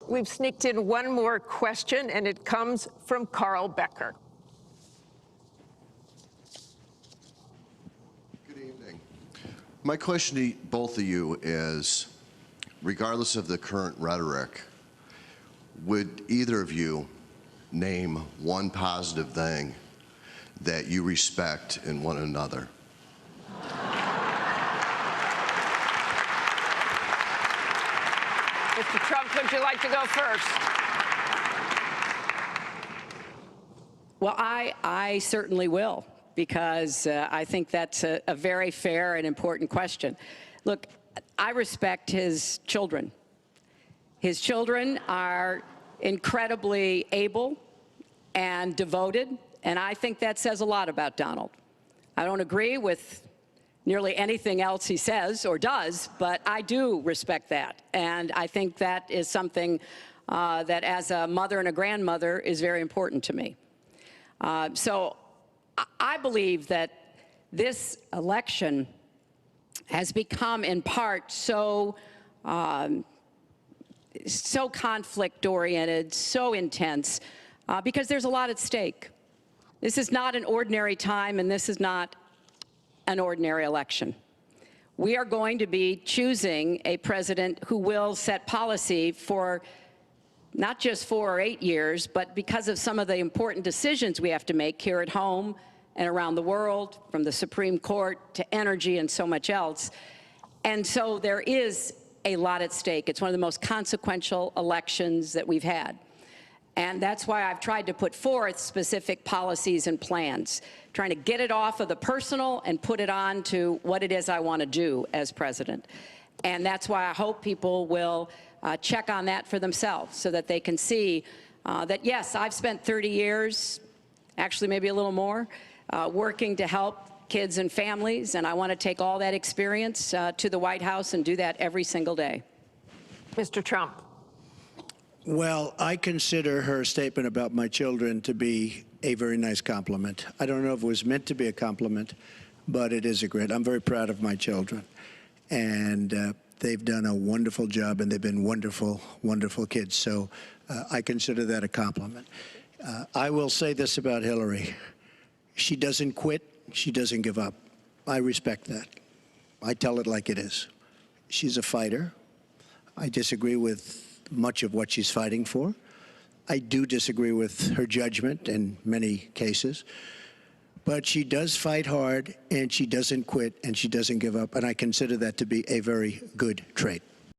We've sneaked in one more question, and it comes from Carl Becker. Good evening. My question to both of you is, regardless of the current rhetoric, would either of you name one positive thing that you respect in one another? Mr. Trump, would you like to go first? Well, I certainly will, because I think that's a very fair and important question. Look, I respect his children. His children are incredibly able and devoted, and I think that says a lot about Donald. I don't agree with nearly anything else he says or does, but I do respect that. And I think that is something that, as a mother and a grandmother, is very important to me. So I believe that this election has become, in part, so conflict-oriented, so intense, because there's a lot at stake. This is not an ordinary time, and this is not an ordinary election. We are going to be choosing a president who will set policy for not just 4 or 8 years, but because of some of the important decisions we have to make here at home and around the world, from the Supreme Court to energy and so much else. And so there is a lot at stake. It's one of the most consequential elections that we've had. And that's why I've tried to put forth specific policies and plans, trying to get it off of the personal and put it on to what it is I want to do as president. And that's why I hope people will check on that for themselves, so that they can see that, yes, I've spent 30 years, actually maybe a little more, working to help kids and families, and I want to take all that experience to the White House and do that every single day. Mr. Trump. Well, I consider her statement about my children to be a very nice compliment. I don't know if it was meant to be a compliment, but it is a great. I'm very proud of my children. And they've done a wonderful job, and they've been wonderful, wonderful kids. So I consider that a compliment. I will say this about Hillary. She doesn't quit. She doesn't give up. I respect that. I tell it like it is. She's a fighter. I disagree with much of what she's fighting for. I do disagree with her judgment in many cases. But she does fight hard, and she doesn't quit, and she doesn't give up. And I consider that to be a very good trait.